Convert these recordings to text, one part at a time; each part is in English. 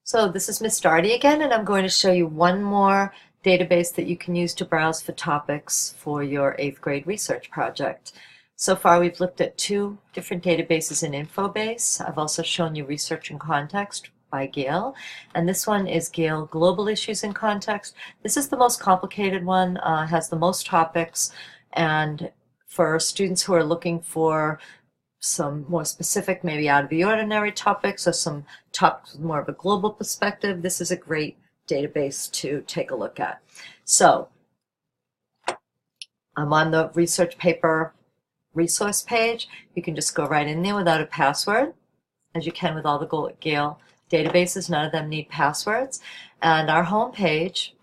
So this is Miss Darty again, and I'm going to show you one more database that you can use to browse for topics for your 8th grade research project. So far we've looked at two different databases in Infobase. I've also shown you Research in Context by Gale, and this one is Gale Global Issues in Context. This is the most complicated one, has the most topics, and for students who are looking for some more specific, maybe out of the ordinary topics or some topics with more of a global perspective, this is a great database to take a look at. So I'm on the research paper resource page. You can just go right in there without a password, as you can with all the Gale databases. None of them need passwords. And our home page,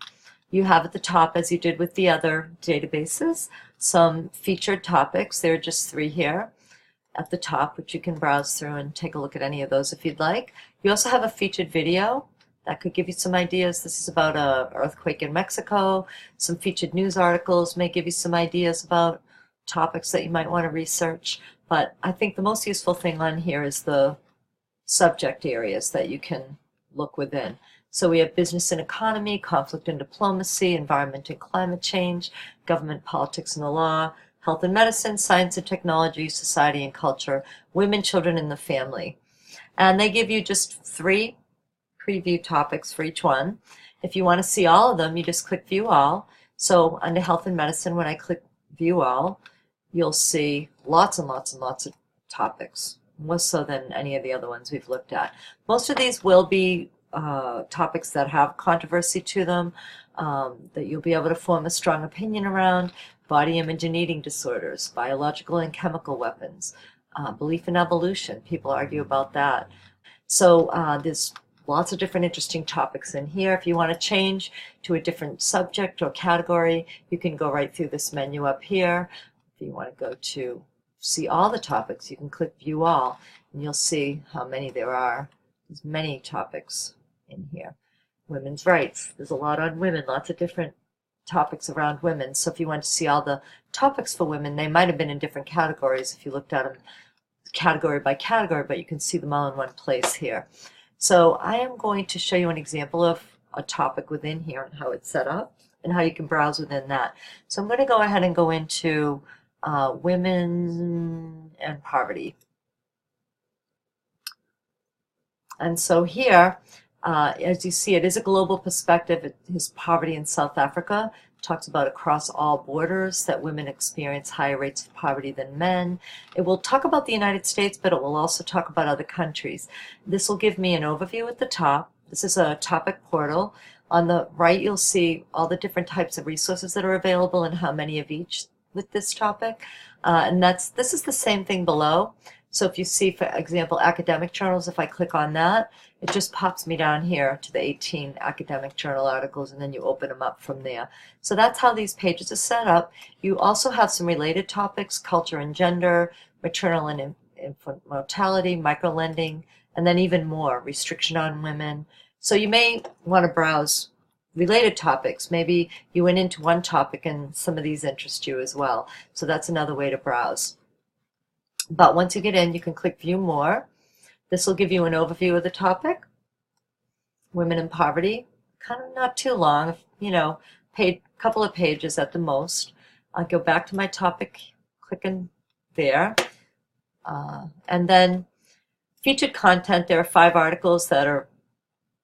you have at the top, as you did with the other databases, some featured topics. There are just 3 here at the top, which you can browse through and take a look at any of those if you'd like. You also have a featured video that could give you some ideas. This is about an earthquake in Mexico. Some featured news articles may give you some ideas about topics that you might want to research. But I think the most useful thing on here is the subject areas that you can look within. So we have business and economy, conflict and diplomacy, environment and climate change, government, politics and the law, health and medicine, science and technology, society and culture, women, children, and the family. And they give you just 3 preview topics for each one. If you want to see all of them, you just click View All. So under health and medicine, when I click View All, you'll see lots and lots and lots of topics, more so than any of the other ones we've looked at. Most of these will be topics that have controversy to them, that you'll be able to form a strong opinion around: body image and eating disorders, biological and chemical weapons, belief in evolution. People argue about that. So there's lots of different interesting topics in here. If you want to change to a different subject or category, you can go right through this menu up here. If you want to go to see all the topics, you can click View All, and you'll see how many there are. There's many topics in here. Women's rights. There's a lot on women, lots of different topics around women. So if you want to see all the topics for women, they might have been in different categories if you looked at them category by category, but you can see them all in one place here. So I am going to show you an example of a topic within here and how it's set up and how you can browse within that. So I'm going to go ahead and go into women and poverty. And so here, as you see, it is a global perspective. It is poverty in South Africa. It talks about across all borders that women experience higher rates of poverty than men. It will talk about the United States, but it will also talk about other countries. This will give me an overview at the top. This is a topic portal. On the right, you'll see all the different types of resources that are available and how many of each with this topic. And this is the same thing below. So if you see, for example, academic journals, if I click on that, it just pops me down here to the 18 academic journal articles, and then you open them up from there. So that's how these pages are set up. You also have some related topics: culture and gender, maternal and infant mortality, microlending, and then even more, restriction on women. So you may want to browse related topics. Maybe you went into one topic and some of these interest you as well. So that's another way to browse. But once you get in, you can click View More. This will give you an overview of the topic. Women in poverty, kind of not too long, a couple of pages at the most. I'll go back to my topic, clicking there. And then featured content, there are 5 articles that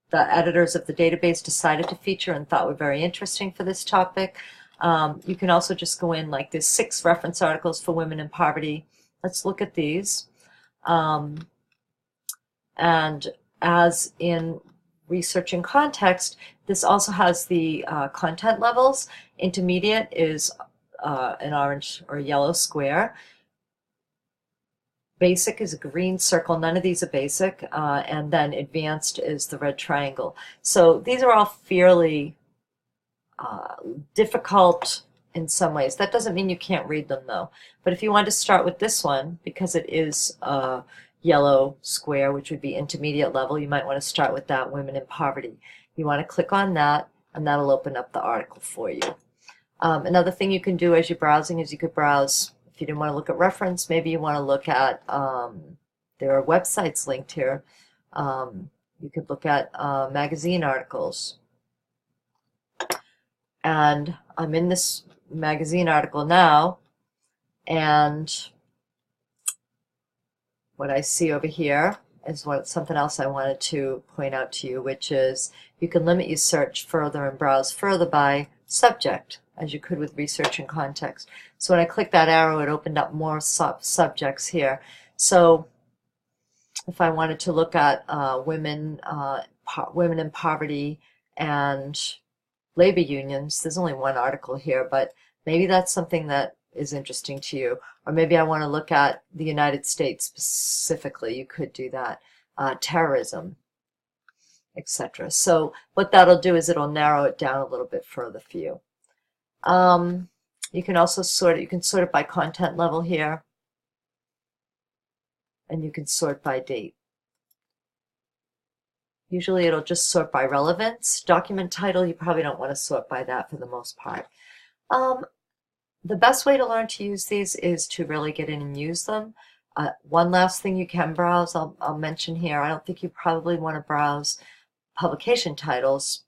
the editors of the database decided to feature and thought were very interesting for this topic. You can also just go in, like there's 6 reference articles for women in poverty. Let's look at these. And as in Research in Context, this also has the content levels. Intermediate is an orange or yellow square. Basic is a green circle. None of these are basic. And then advanced is the red triangle. So these are all fairly difficult in some ways. That doesn't mean you can't read them, though. But if you want to start with this one, because it is a yellow square, which would be intermediate level, you might want to start with that, women in poverty. You want to click on that, and that'll open up the article for you. Another thing you can do as you're browsing is you could browse, if you didn't want to look at reference, maybe you want to look at, there are websites linked here. You could look at magazine articles. And I'm in this magazine article now, and what I see over here is something else I wanted to point out to you, which is you can limit your search further and browse further by subject, as you could with research and context. So when I clicked that arrow, it opened up more subjects here. So if I wanted to look at women in poverty and labor unions, there's only one article here, but maybe that's something that is interesting to you. Or maybe I want to look at the United States specifically. You could do that. Terrorism, etc. So what that'll do is it'll narrow it down a little bit further for you. You can also sort it by content level here, and you can sort by date. Usually it'll just sort by relevance. Document title, you probably don't want to sort by that for the most part. The best way to learn to use these is to really get in and use them. One last thing you can browse, I'll mention here. I don't think you probably want to browse publication titles,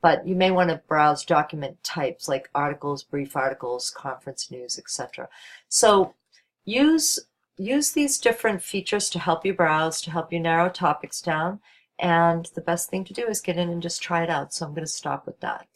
but you may want to browse document types like articles, brief articles, conference news, etc. So use these different features to help you browse, to help you narrow topics down. And the best thing to do is get in and just try it out. So I'm going to stop with that.